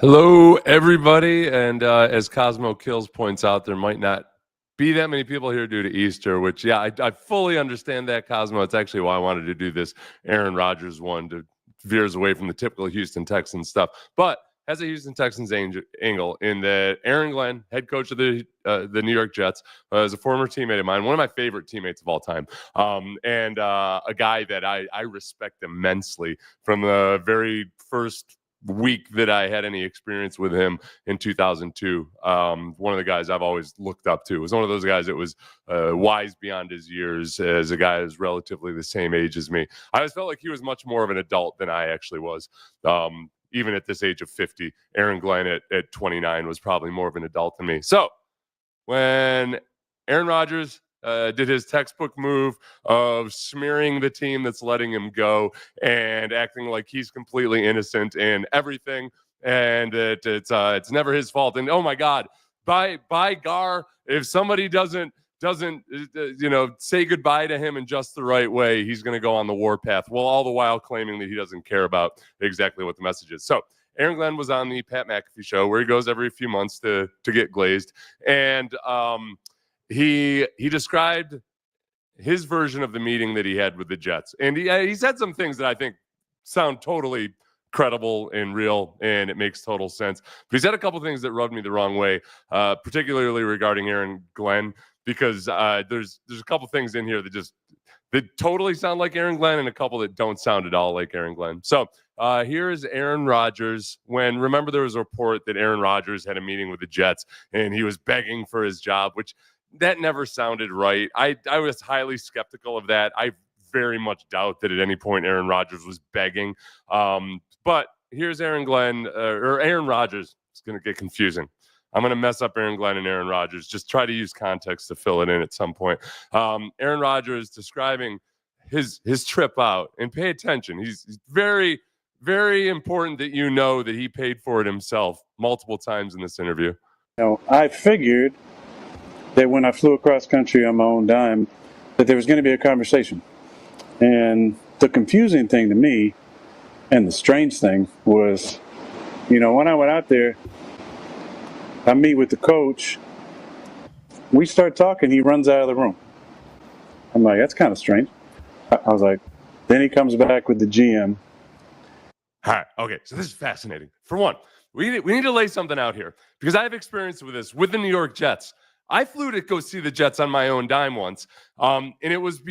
Hello, everybody. And as Cosmo Kills points out, there might not be that many people here due to Easter, which, yeah, I fully understand that, Cosmo. It's actually why I wanted to do this Aaron Rodgers one to veers away from the typical Houston Texans stuff. But has a Houston Texans angle in that Aaron Glenn, head coach of the New York Jets, is a former teammate of mine, one of my favorite teammates of all time, and a guy that I respect immensely from the very first week that I had any experience with him in 2002. One of the guys I've always looked up to. Was one of those guys that was wise beyond his years, as a guy who's relatively the same age as me. I always felt like he was much more of an adult than I actually was. Even at this age of 50, Aaron Glenn at 29 was probably more of an adult than me. So when Aaron Rodgers did his textbook move of smearing the team that's letting him go and acting like he's completely innocent in everything, and that it's never his fault. And oh my God, by Gar, if somebody doesn't say goodbye to him in just the right way, he's going to go on the warpath. Well, all the while claiming that he doesn't care about exactly what the message is. So Aaron Glenn was on the Pat McAfee Show, where he goes every few months to get glazed, and he described his version of the meeting that he had with the Jets. And he said some things that I think sound totally credible and real, and it makes total sense. But he said a couple of things that rubbed me the wrong way, particularly regarding Aaron Glenn, because there's a couple things in here that totally sound like Aaron Glenn and a couple that don't sound at all like Aaron Glenn. So here is Aaron Rodgers remember there was a report that Aaron Rodgers had a meeting with the Jets and he was begging for his job, which that never sounded right. I was highly skeptical of that. I very much doubt that at any point Aaron Rodgers was begging. But here's Aaron Glenn, or Aaron Rodgers. It's going to get confusing. I'm going to mess up Aaron Glenn and Aaron Rodgers. Just try to use context to fill it in at some point. Aaron Rodgers describing his trip out, and pay attention. He's very, very important that you know that he paid for it himself multiple times in this interview. I figured that when I flew across country on my own dime, that there was going to be a conversation. And the confusing thing to me, and the strange thing was, when I went out there, I meet with the coach. We start talking. He runs out of the room. I'm like, that's kind of strange. I was like, then he comes back with the GM. All right. Okay. So this is fascinating. For one, we need to lay something out here, because I have experience with this with the New York Jets. I flew to go see the Jets on my own dime once. And it was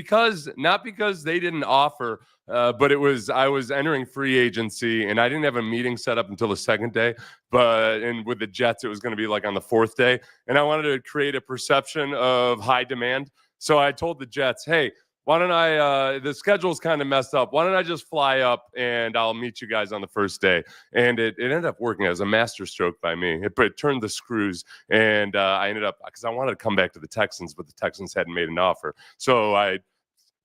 not because they didn't offer, but I was entering free agency and I didn't have a meeting set up until the second day. And with the Jets, it was going to be like on the fourth day. And I wanted to create a perception of high demand. So I told the Jets, hey, why don't the schedule's kind of messed up. Why don't I just fly up and I'll meet you guys on the first day? And it ended up working. It was a masterstroke by me. It turned the screws. And I ended up, because I wanted to come back to the Texans, but the Texans hadn't made an offer. So I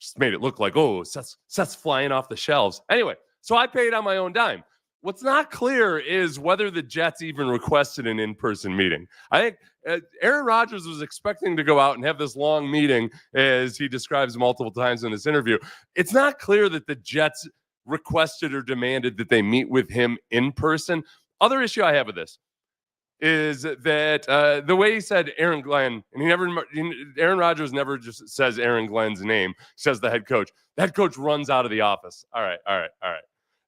just made it look like, oh, Seth's flying off the shelves. Anyway, so I paid on my own dime. What's not clear is whether the Jets even requested an in-person meeting. I think Aaron Rodgers was expecting to go out and have this long meeting, as he describes multiple times in this interview. It's not clear that the Jets requested or demanded that they meet with him in person. Other issue I have with this is that the way he said Aaron Glenn, and Aaron Rodgers never just says Aaron Glenn's name, says the head coach. The head coach runs out of the office. All right.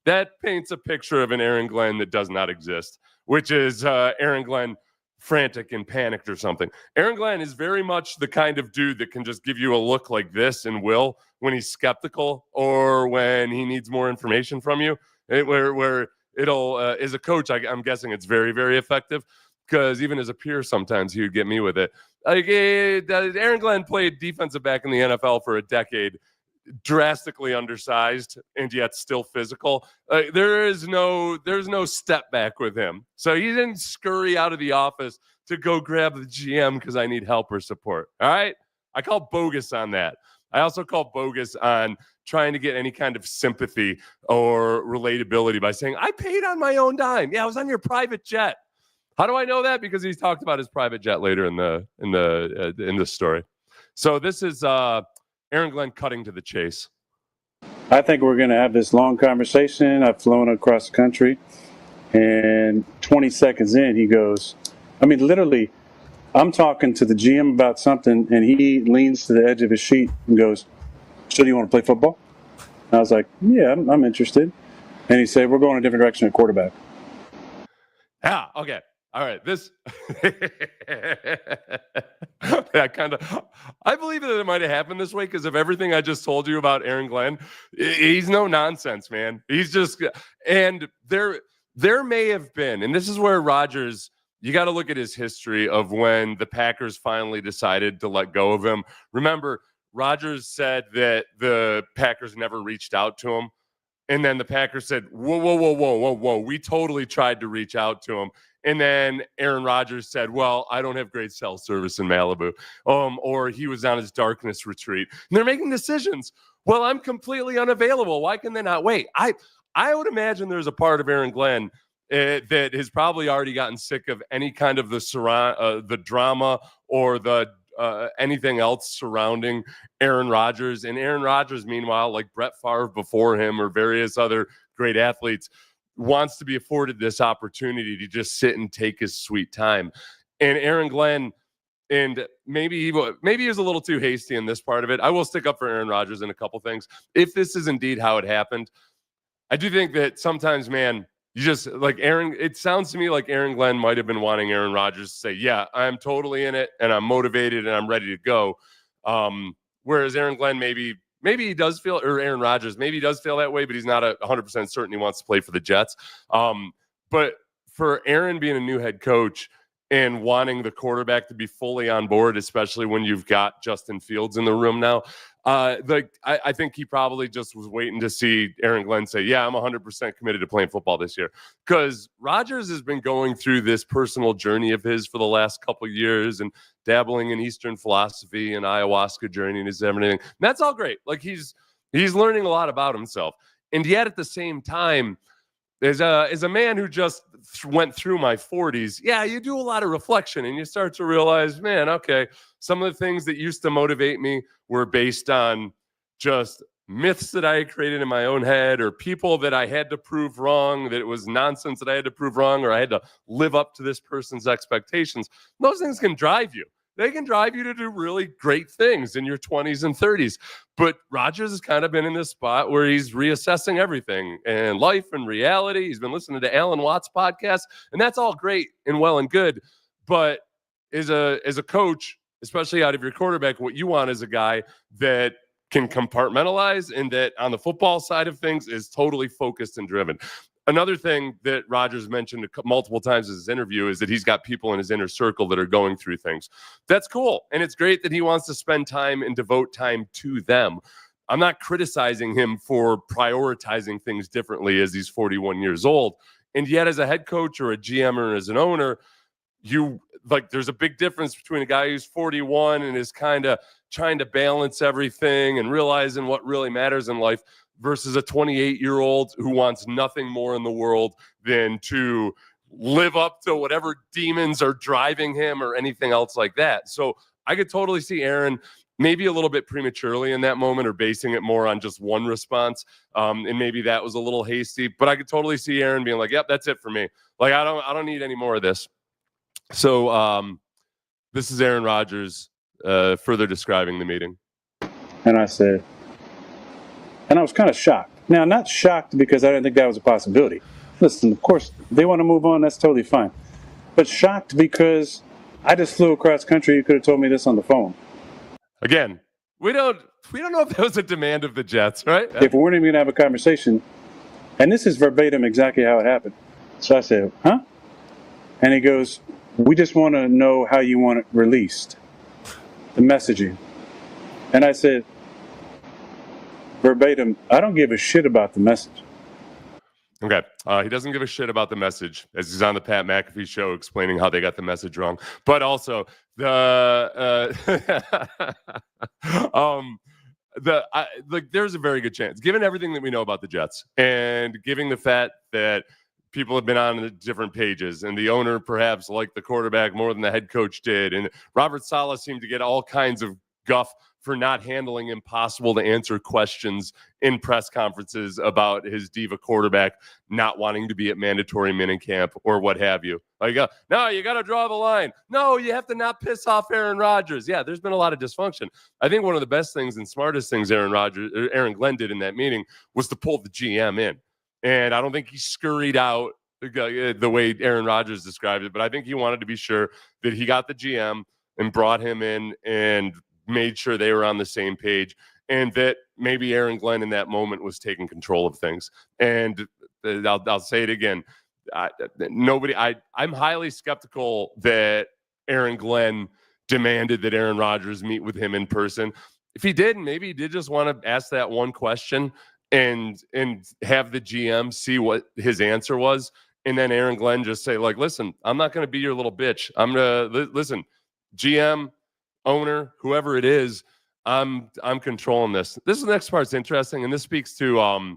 That paints a picture of an Aaron Glenn that does not exist, which is Aaron Glenn frantic and panicked or something. Aaron Glenn is very much the kind of dude that can just give you a look like this and will when he's skeptical or when he needs more information from you. Where it'll, as a coach, I'm guessing it's very, very effective, because even as a peer, sometimes he would get me with it. Aaron Glenn played defensive back in the NFL for a decade, drastically undersized and yet still physical. There's no step back with him. So he didn't scurry out of the office to go grab the GM because I need help or support. All right. I call bogus on that. I also call bogus on trying to get any kind of sympathy or relatability by saying, I paid on my own dime. Yeah, I was on your private jet. How do I know that? Because he's talked about his private jet later in the story. So this is Aaron Glenn cutting to the chase. I think we're going to have this long conversation. I've flown across the country. And 20 seconds in, he goes, I mean, literally, I'm talking to the GM about something, and he leans to the edge of his sheet and goes, so do you want to play football? And I was like, yeah, I'm interested. And he said, we're going a different direction at quarterback. Yeah, okay. All right. This I believe that it might have happened this way because of everything I just told you about Aaron Glenn. He's no nonsense, man. He's just, and there may have been, and this is where Rodgers, you got to look at his history of when the Packers finally decided to let go of him. Remember, Rodgers said that the Packers never reached out to him. And then the Packers said, whoa. We totally tried to reach out to him. And then Aaron Rodgers said, well, I don't have great cell service in Malibu. Or he was on his darkness retreat. And they're making decisions. Well, I'm completely unavailable. Why can they not wait? I would imagine there's a part of Aaron Glenn that has probably already gotten sick of any kind of the drama or the anything else surrounding Aaron Rodgers. And Aaron Rodgers, meanwhile, like Brett Favre before him or various other great athletes, wants to be afforded this opportunity to just sit and take his sweet time. And Aaron Glenn, and maybe he was a little too hasty in this part of it. I will stick up for Aaron Rodgers in a couple things. If this is indeed how it happened, I do think that sometimes, man, you just like Aaron. It sounds to me like Aaron Glenn might have been wanting Aaron Rodgers to say, yeah, I'm totally in it and I'm motivated and I'm ready to go. Whereas Aaron Glenn, maybe he does feel, or Aaron Rodgers, maybe he does feel that way, but he's not 100% certain he wants to play for the Jets. But for Aaron being a new head coach and wanting the quarterback to be fully on board, especially when you've got Justin Fields in the room now, I think he probably just was waiting to see Aaron Glenn say, yeah, I'm 100% committed to playing football this year. Because Rodgers has been going through this personal journey of his for the last couple of years and dabbling in Eastern philosophy and ayahuasca journey and everything. And that's all great. Like he's learning a lot about himself. And yet at the same time, as a man who just went through my 40s, yeah, you do a lot of reflection and you start to realize, man, okay, some of the things that used to motivate me were based on just myths that I had created in my own head or people that I had to prove wrong, that it was nonsense that I had to prove wrong, or I had to live up to this person's expectations. Those things can drive you. They can drive you to do really great things in your 20s and 30s. But Rodgers has kind of been in this spot where he's reassessing everything and life and reality. He's been listening to Alan Watts' podcast, and that's all great and well and good. But as a coach, especially out of your quarterback, what you want is a guy that can compartmentalize and that on the football side of things is totally focused and driven. Another thing that Rodgers mentioned multiple times in his interview is that he's got people in his inner circle that are going through things. That's cool. And it's great that he wants to spend time and devote time to them. I'm not criticizing him for prioritizing things differently as he's 41 years old. And yet as a head coach or a GM or as an owner, there's a big difference between a guy who's 41 and is kind of trying to balance everything and realizing what really matters in life versus a 28-year-old who wants nothing more in the world than to live up to whatever demons are driving him or anything else like that. So I could totally see Aaron maybe a little bit prematurely in that moment or basing it more on just one response. And maybe that was a little hasty, but I could totally see Aaron being like, yep, that's it for me. Like, I don't need any more of this. So this is Aaron Rodgers further describing the meeting. And I said, and I was kind of shocked. Now, not shocked because I didn't think that was a possibility. Listen, of course, they want to move on. That's totally fine. But shocked because I just flew across country. You could have told me this on the phone. Again, we don't know if that was a demand of the Jets, right? If we weren't even going to have a conversation, and this is verbatim exactly how it happened. So I said, huh? And he goes, we just want to know how you want it released, the messaging. And I said, verbatim, I don't give a shit about the message. Okay. He doesn't give a shit about the message as he's on the Pat McAfee Show explaining how they got the message wrong. But also there's a very good chance, given everything that we know about the Jets and giving the fact that people have been on the different pages and the owner perhaps liked the quarterback more than the head coach did. And Robert Saleh seemed to get all kinds of guff for not handling impossible to answer questions in press conferences about his diva quarterback not wanting to be at mandatory minicamp or what have you. Like, no, you got to draw the line. No, you have to not piss off Aaron Rodgers. Yeah, there's been a lot of dysfunction. I think one of the best things and smartest things Aaron Glenn did in that meeting was to pull the GM in. And I don't think he scurried out the way Aaron Rodgers described it, but I think he wanted to be sure that he got the GM and brought him in and made sure they were on the same page, and that maybe Aaron Glenn in that moment was taking control of things. And I'll say it again. I'm highly skeptical that Aaron Glenn demanded that Aaron Rodgers meet with him in person. If he did, maybe he did just want to ask that one question and have the GM see what his answer was. And then Aaron Glenn just say, like, listen, I'm not going to be your little bitch. I'm going to listen, GM, owner, whoever it is, I'm controlling this. This next part's interesting, and this speaks to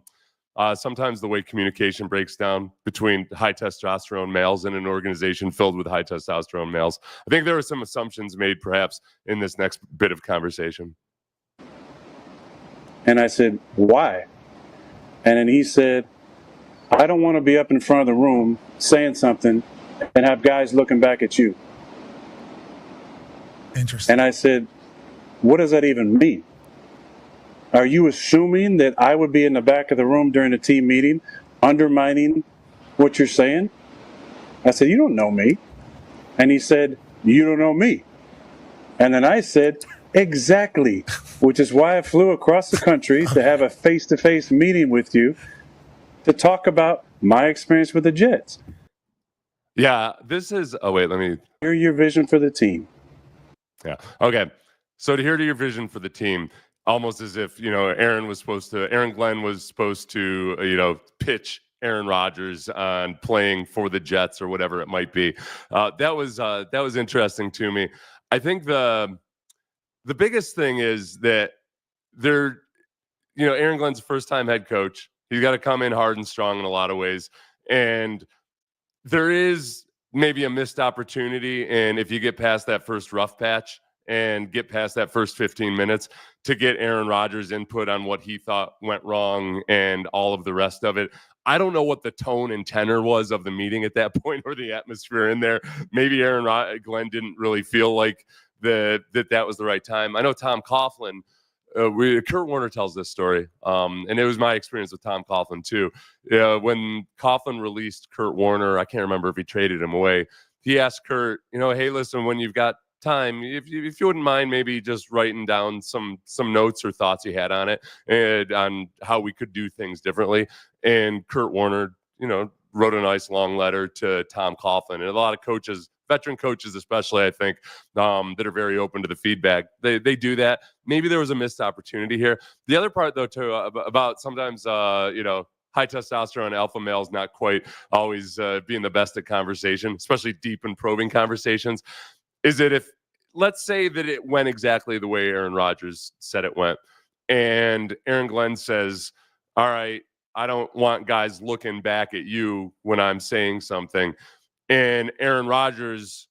sometimes the way communication breaks down between high testosterone males in an organization filled with high testosterone males. I think there were some assumptions made perhaps in this next bit of conversation. And I said, why? And then he said, I don't want to be up in front of the room saying something and have guys looking back at you. Interesting. And I said, what does that even mean? Are you assuming that I would be in the back of the room during a team meeting undermining what you're saying? I said, you don't know me. And he said, you don't know me. And then I said, exactly, which is why I flew across the country to have a face-to-face meeting with you to talk about my experience with the Jets. Yeah, this is, let me hear your vision for the team. Yeah. Okay. So to hear your vision for the team, almost as if, Aaron Glenn was supposed to, pitch Aaron Rodgers on playing for the Jets or whatever it might be. That was interesting to me. I think the biggest thing is that Aaron Glenn's first time head coach. He's got to come in hard and strong in a lot of ways. And there is maybe a missed opportunity. And if you get past that first rough patch and get past that first 15 minutes to get Aaron Rodgers' input on what he thought went wrong and all of the rest of it. I don't know what the tone and tenor was of the meeting at that point or the atmosphere in there. Maybe Glenn didn't really feel like that was the right time. I know Tom Coughlin, Kurt Warner tells this story, and it was my experience with Tom Coughlin too. When Coughlin released Kurt Warner, I can't remember if he traded him away. He asked Kurt, hey, listen, when you've got time, if you wouldn't mind maybe just writing down some notes or thoughts you had on it and on how we could do things differently. And Kurt Warner, wrote a nice long letter to Tom Coughlin. And a lot of coaches, veteran coaches especially, I think, that are very open to the feedback. They do that. Maybe there was a missed opportunity here. The other part, though, too, about sometimes, high testosterone alpha males not quite always being the best at conversation, especially deep and probing conversations, is that if, let's say that it went exactly the way Aaron Rodgers said it went, and Aaron Glenn says, all right, I don't want guys looking back at you when I'm saying something, and Aaron Rodgers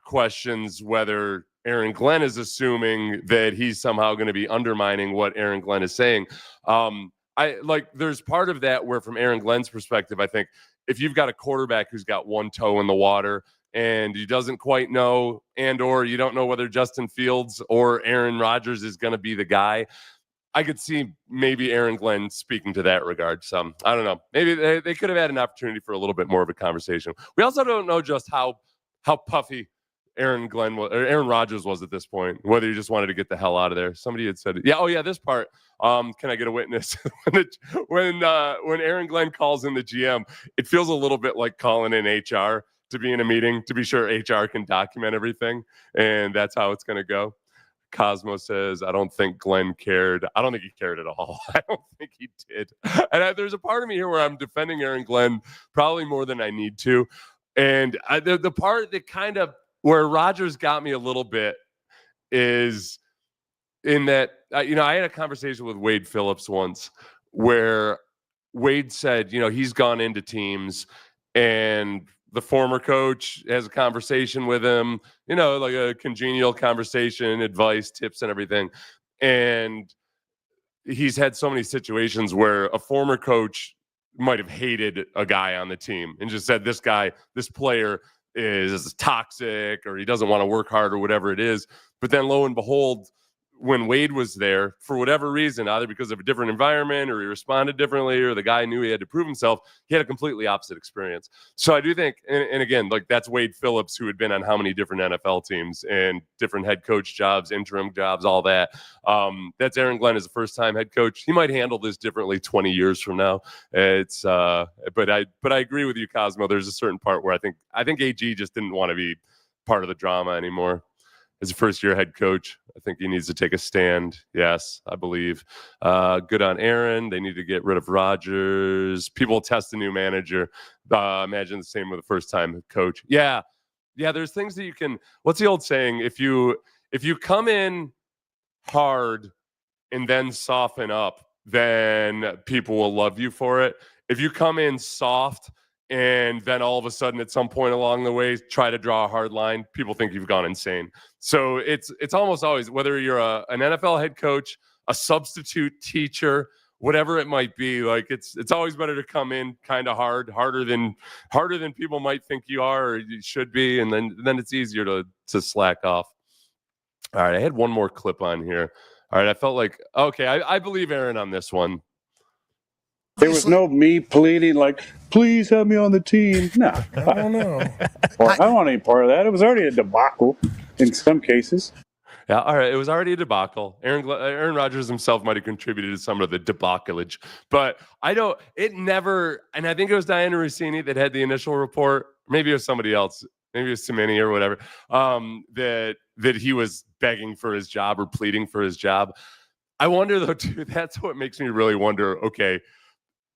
questions whether Aaron Glenn is assuming that he's somehow going to be undermining what Aaron Glenn is saying. There's part of that where from Aaron Glenn's perspective, I think if you've got a quarterback who's got one toe in the water and he doesn't quite know, and or you don't know whether Justin Fields or Aaron Rodgers is going to be the guy, I could see maybe Aaron Glenn speaking to that regard. So I don't know. Maybe they could have had an opportunity for a little bit more of a conversation. We also don't know just how puffy Aaron Rodgers was at this point, whether he just wanted to get the hell out of there. Somebody had said, this part. Can I get a witness? when Aaron Glenn calls in the GM, it feels a little bit like calling in HR to be in a meeting to be sure HR can document everything, and that's how it's going to go. Cosmo says, I don't think Glenn cared. I don't think he cared at all. I don't think he did. And there's a part of me here where I'm defending Aaron Glenn probably more than I need to. And the part that kind of where Rodgers got me a little bit is in that, I had a conversation with Wade Phillips once where Wade said, he's gone into teams and the former coach has a conversation with him, like a congenial conversation, advice, tips, and everything. And he's had so many situations where a former coach might have hated a guy on the team and just said, this player is toxic, or he doesn't want to work hard, or whatever it is. But then lo and behold, when Wade was there, for whatever reason, either because of a different environment, or he responded differently, or the guy knew he had to prove himself, he had a completely opposite experience. So I do think, and again, like, that's Wade Phillips, who had been on how many different NFL teams and different head coach jobs, interim jobs, all that. That's Aaron Glenn as a first-time head coach. He might handle this differently 20 years from now. But I agree with you, Cosmo. There's a certain part where I think AG just didn't want to be part of the drama anymore. As a first-year head coach, I think he needs to take a stand. Yes, I believe. Good on Aaron. They need to get rid of Rodgers. People test a new manager. Imagine the same with a first-time coach. Yeah. There's things that you can. What's the old saying? If you come in hard and then soften up, then people will love you for it. If you come in soft and then all of a sudden at some point along the way try to draw a hard line, people think you've gone insane. So it's almost always, whether you're an NFL head coach, a substitute teacher, whatever it might be, like, it's always better to come in kind of harder than people might think you are or you should be, and then it's easier to slack off. All right, I had one more clip on here. All right, I felt like, okay, I believe Aaron on this one. There was no me pleading, like, please have me on the team. No. I don't know. Well, I don't want any part of that. It was already a debacle in some cases. Yeah, all right. It was already a debacle. Aaron Rodgers himself might have contributed to some of the debacleage, but it never, and I think it was Diana Rossini that had the initial report. Maybe it was somebody else. Maybe it was Simini or whatever, that he was begging for his job or pleading for his job. I wonder, though, too, that's what makes me really wonder, okay,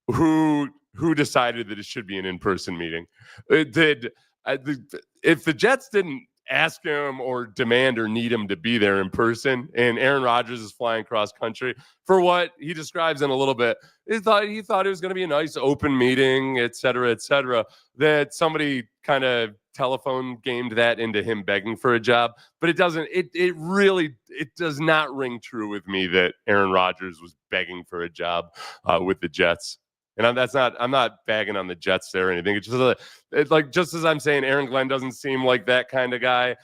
who decided that it should be an in-person meeting? If the Jets didn't ask him or demand or need him to be there in person, and Aaron Rodgers is flying cross country for what he describes in a little bit, he thought it was going to be a nice open meeting, et cetera, that somebody kind of telephone gamed that into him begging for a job. But it doesn't, it really does not ring true with me that Aaron Rodgers was begging for a job with the Jets. And I'm not bagging on the Jets there or anything. It's just just as I'm saying, Aaron Glenn doesn't seem like that kind of guy.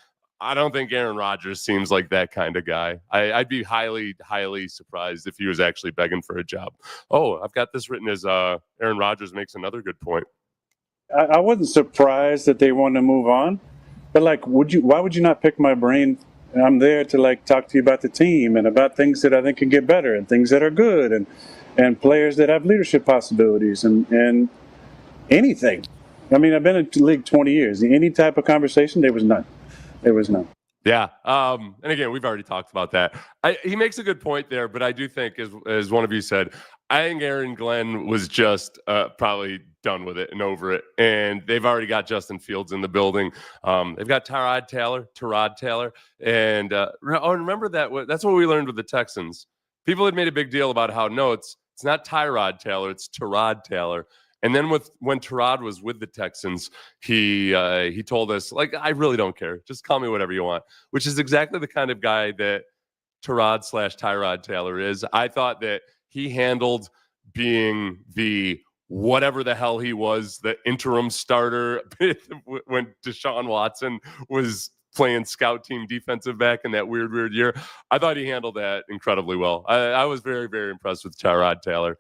I don't think Aaron Rodgers seems like that kind of guy. I'd be highly, highly surprised if he was actually begging for a job. Oh, I've got this written as Aaron Rodgers makes another good point. I wasn't surprised that they wanted to move on, but why would you not pick my brain? I'm there to talk to you about the team and about things that I think can get better and things that are good and players that have leadership possibilities and anything. I mean, I've been in the league 20 years. Any type of conversation, there was none. Yeah. And again, we've already talked about that. He makes a good point there, but I do think, as one of you said, I think Aaron Glenn was just probably done with it and over it. And they've already got Justin Fields in the building. They've got Tyrod Taylor. And remember that's what we learned with the Texans. People had made a big deal about how, no, it's not Tyrod Taylor, it's Tyrod Taylor. And then when Tyrod was with the Texans, he told us, I really don't care. Just call me whatever you want, which is exactly the kind of guy that Tyrod Taylor is. I thought that he handled being the whatever the hell he was, the interim starter when Deshaun Watson was playing scout team defensive back in that weird year. I thought he handled that incredibly well. I was very, very impressed with Tyrod Taylor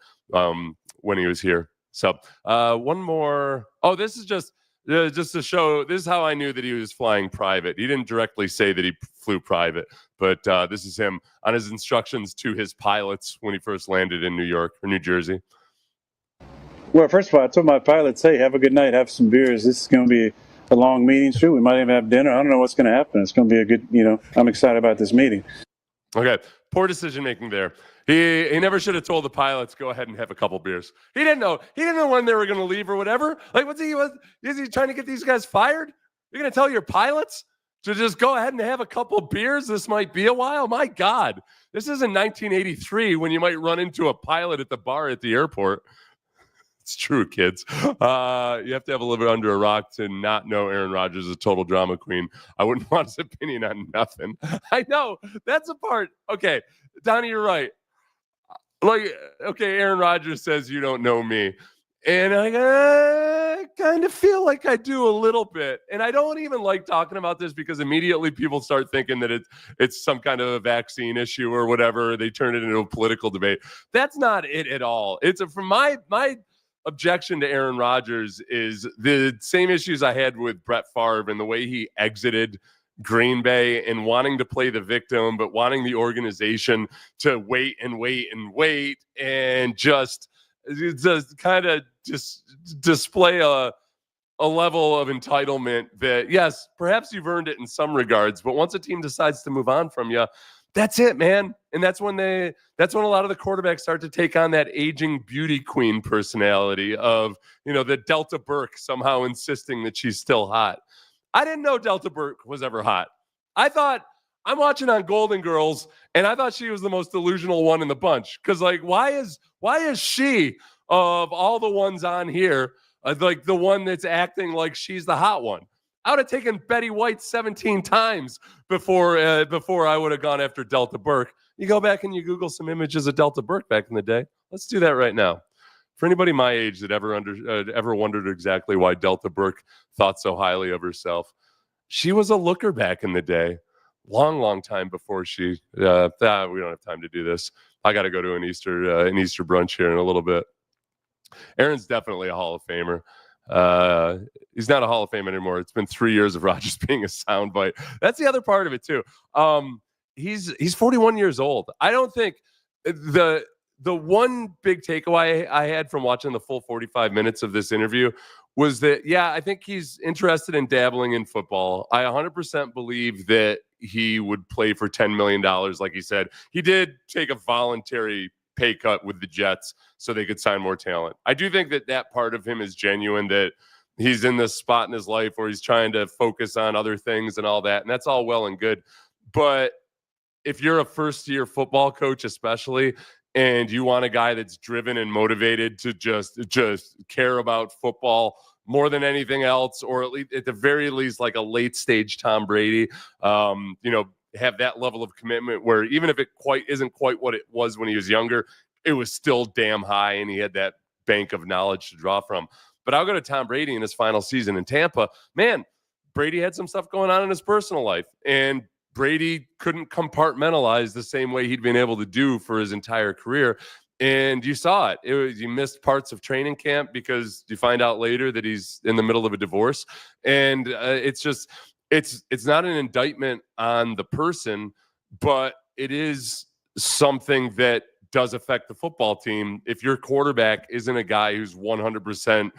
when he was here. So one more. Oh, this is just to show. This is how I knew that he was flying private. He didn't directly say that he flew private, but this is him on his instructions to his pilots when he first landed in New York or New Jersey. Well, first of all, I told my pilots, hey, have a good night, have some beers. This is going to be a long meeting. Sure, we might even have dinner. I don't know what's going to happen. It's going to be a good, I'm excited about this meeting. Okay, poor decision making there. He never should have told the pilots, go ahead and have a couple beers. He didn't know when they were going to leave or whatever. Is he trying to get these guys fired? You're going to tell your pilots to just go ahead and have a couple beers? This might be a while. My God, this isn't 1983 when you might run into a pilot at the bar at the airport. It's true, kids. You have to have a little bit under a rock to not know Aaron Rodgers is a total drama queen. I wouldn't want his opinion on nothing. I know. That's a part. Okay, Donnie, you're right. Like, okay, Aaron Rodgers says you don't know me. And I kind of feel like I do a little bit. And I don't even like talking about this because immediately people start thinking that it's some kind of a vaccine issue or whatever. They turn it into a political debate. That's not it at all. It's from my objection to Aaron Rodgers is the same issues I had with Brett Favre and the way he exited Green Bay and wanting to play the victim, but wanting the organization to wait and just kind of just display a level of entitlement that, yes, perhaps you've earned it in some regards, but once a team decides to move on from you, that's it, man. And that's when a lot of the quarterbacks start to take on that aging beauty queen personality of, the Delta Burke somehow insisting that she's still hot. I didn't know Delta Burke was ever hot. I thought, I'm watching on Golden Girls, and I thought she was the most delusional one in the bunch. Because, why is she, of all the ones on here, like the one that's acting like she's the hot one? I would have taken Betty White 17 times before I would have gone after Delta Burke. You go back and you Google some images of Delta Burke back in the day. Let's do that right now. For anybody my age that ever wondered exactly why Delta Burke thought so highly of herself, she was a looker back in the day. Long time before she. We don't have time to do this. I got to go to an Easter brunch here in a little bit. Aaron's definitely a Hall of Famer. He's not a Hall of Fame anymore. It's been 3 years of Rodgers being a soundbite. That's the other part of it too. He's 41 years old. I don't think the one big takeaway I had from watching the full 45 minutes of this interview was that, yeah, I think he's interested in dabbling in football. I 100% believe that he would play for $10 million, like he said. He did take a voluntary pay cut with the Jets so they could sign more talent. I do think that part of him is genuine, that he's in this spot in his life where he's trying to focus on other things and all that, and that's all well and good. But if you're a first-year football coach especially, and you want a guy that's driven and motivated to just care about football more than anything else, or at the very least like a late-stage Tom Brady, have that level of commitment where even if it isn't quite what it was when he was younger, it was still damn high and he had that bank of knowledge to draw from. But I'll go to Tom Brady in his final season in Tampa. Man, Brady had some stuff going on in his personal life, and Brady couldn't compartmentalize the same way he'd been able to do for his entire career. And you saw it. You missed parts of training camp because you find out later that he's in the middle of a divorce. And it's not an indictment on the person, but it is something that does affect the football team. If your quarterback isn't a guy who's 100%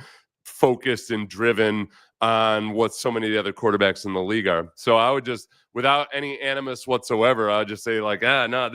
focused and driven on what so many of the other quarterbacks in the league are. So I would just, without any animus whatsoever, I would just say no,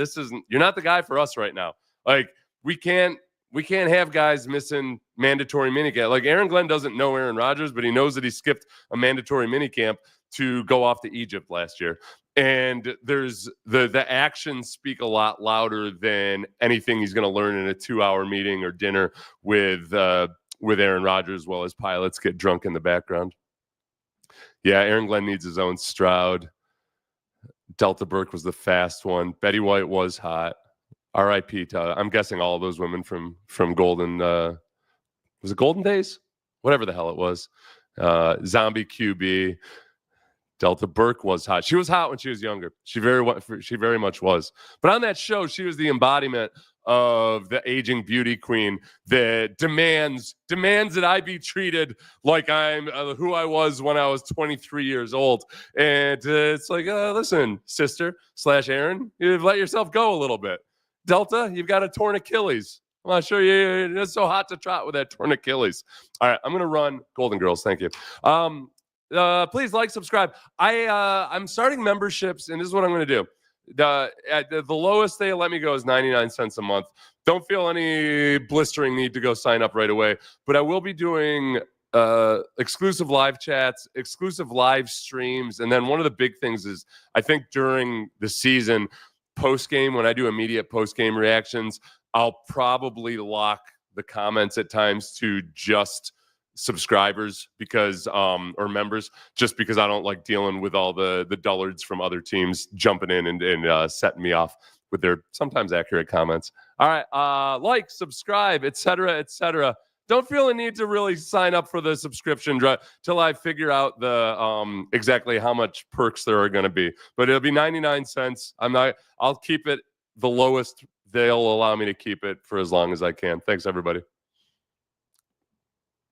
you're not the guy for us right now. Like, we can't have guys missing mandatory minicamp. Like, Aaron Glenn doesn't know Aaron Rodgers, but he knows that he skipped a mandatory minicamp to go off to Egypt last year. And there's the actions speak a lot louder than anything he's going to learn in a 2-hour meeting or dinner with Aaron Rodgers while his pilots get drunk in the background. Yeah, Aaron Glenn needs his own Stroud. Delta Burke was the fast one. Betty White was hot. R.I.P. I'm guessing all of those women from Golden. Was it Golden Days? Whatever the hell it was. Zombie QB. Delta Burke was hot. She was hot when she was younger. She very much was. But on that show, she was the embodiment of the aging beauty queen that demands that I be treated like I'm who I was when I was 23 years old. And it's like, listen, sister / Aaron, you've let yourself go a little bit. Delta, you've got a torn Achilles. I'm not sure it's so hot to trot with that torn Achilles. All right, I'm going to run. Golden Girls, thank you. Please like, subscribe. I'm starting memberships, and this is what I'm going to do. The lowest they let me go is 99 cents a month. Don't feel any blistering need to go sign up right away, but I will be doing exclusive live chats, exclusive live streams, and then one of the big things is I think during the season, post-game, when I do immediate post-game reactions, I'll probably lock the comments at times to just subscribers because or members, just because I don't like dealing with all the dullards from other teams jumping in and setting me off with their sometimes accurate comments. All right, like, subscribe, etc., etc. Don't feel a need to really sign up for the subscription till I figure out the exactly how much perks there are going to be. But it'll be 99 cents. I'll keep it the lowest they'll allow me to keep it for as long as I can. Thanks, everybody.